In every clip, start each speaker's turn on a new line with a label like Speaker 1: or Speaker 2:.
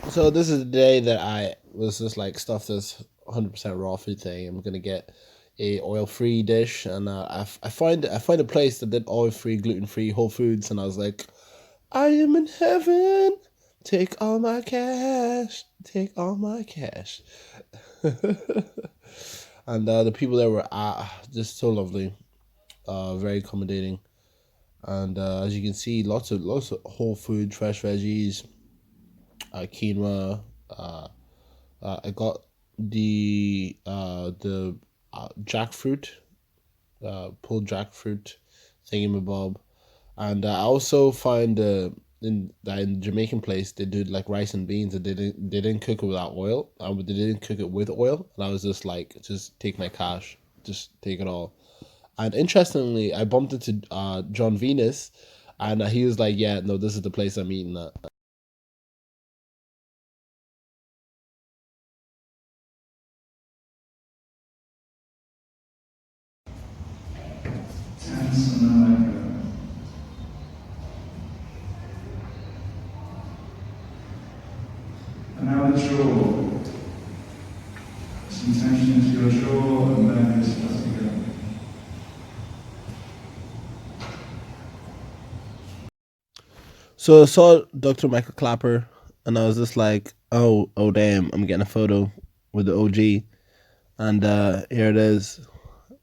Speaker 1: So this is the day that I was just like stuff this 100% raw food thing. I'm gonna get a oil free dish, and I find a place that did oil free, gluten free, whole foods, and I was like, I am in heaven. Take all my cash. Take all my cash. And the people there were just so lovely, very accommodating, and as you can see, lots of whole food, fresh veggies, quinoa. Uh, I got the jackfruit, pulled jackfruit thingamabob, and I also find in Jamaican place they do like rice and beans, and they didn't cook it without oil, but they didn't cook it with oil, and I was just like, just take my cash, just take it all. And interestingly, I bumped into John Venus, and he was like, yeah, no, this is the place I'm eating at.
Speaker 2: And now the jaw. Some tension into your jaw, and then this as we go.
Speaker 1: So I saw Dr. Michael Clapper, and I was just like, oh damn, I'm getting a photo with the OG, and here it is.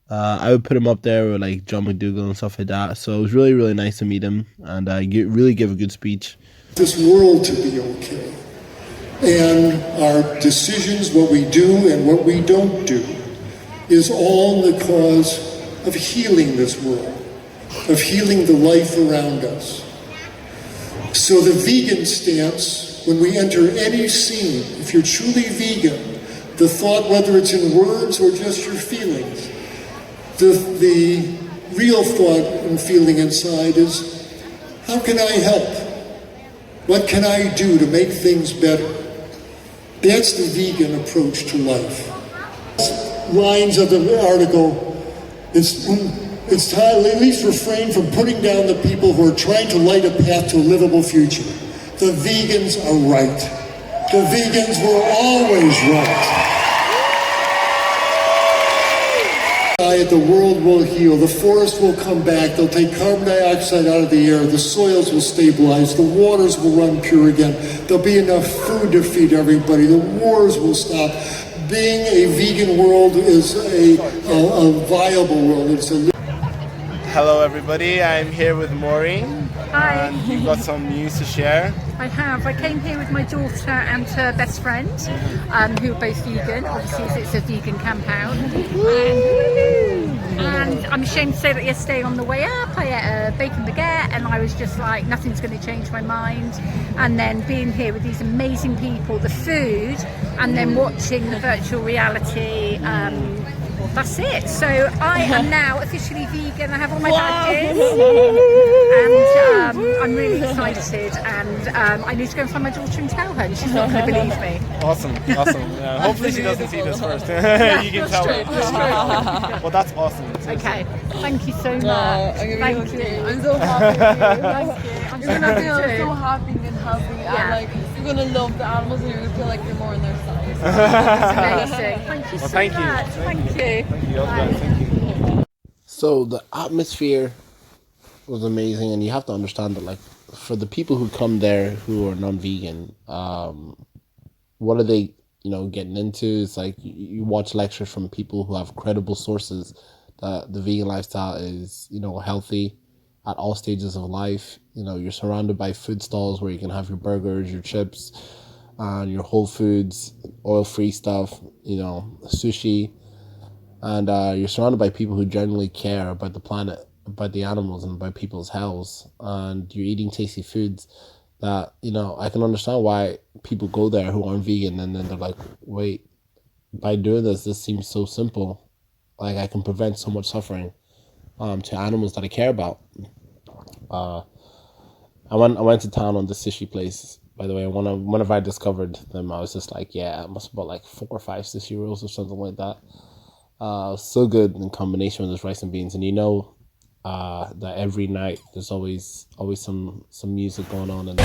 Speaker 1: I would put him up there with like John McDougal and stuff like that. So it was really, really nice to meet him, and really give a good speech.
Speaker 3: This world to be okay. And our decisions, what we do and what we don't do, is all in the cause of healing this world, of healing the life around us. So the vegan stance, when we enter any scene, if you're truly vegan, the thought, whether it's in words or just your feelings, the real thought and feeling inside is, how can I help? What can I do to make things better? That's the vegan approach to life. Lines of the article, it's time at least refrain from putting down the people who are trying to light a path to a livable future. The vegans are right. The vegans were always right. The world will heal, the forest will come back, they'll take carbon dioxide out of the air, the soils will stabilize, the waters will run pure again, there'll be enough food to feed everybody, the wars will stop. Being a vegan world is a viable world.
Speaker 1: Hello, everybody. I'm here with Maureen.
Speaker 4: Hi.
Speaker 1: And you've got some news to share.
Speaker 4: I have. I came here with my daughter and her best friend, who are both vegan. Obviously, it's a vegan compound. And I'm ashamed to say that yesterday on the way up, I ate a bacon baguette, and I was just like, nothing's going to change my mind. And then being here with these amazing people, the food, and then watching the virtual reality. That's it. So I am now officially vegan. I have all my badges, and I'm really excited. And I need to go and find my daughter and tell her, and she's not going to believe me.
Speaker 1: Awesome. Hopefully she doesn't see this first. You can tell her. Well, that's awesome.
Speaker 4: Okay. Thank you so much.
Speaker 5: Thank you. I'm so happy with you.
Speaker 4: Thank you.
Speaker 5: You're gonna feel so happy and healthy, and like you're gonna love the animals, and you're gonna feel like you're more in their size.
Speaker 4: That's amazing. Thank you so
Speaker 1: thank you.
Speaker 4: much. Thank you.
Speaker 1: Thank you. So the atmosphere was amazing, and you have to understand that, like, for the people who come there who are non-vegan, what are they, getting into? It's like you watch lectures from people who have credible sources that the vegan lifestyle is, healthy at all stages of life. You're surrounded by food stalls where you can have your burgers, your chips, and your whole foods, oil-free stuff, sushi. And you're surrounded by people who genuinely care about the planet, about the animals, and about people's health. And you're eating tasty foods that, I can understand why people go there who aren't vegan, and then they're like, wait, by doing this seems so simple. Like, I can prevent so much suffering to animals that I care about. I went to town on the sushi place, by the way. Whenever I discovered them, I was just like, yeah, I must have bought like 4 or 5 sushi rolls or something like that. So good in combination with this rice and beans, and that every night there's always some music going on. And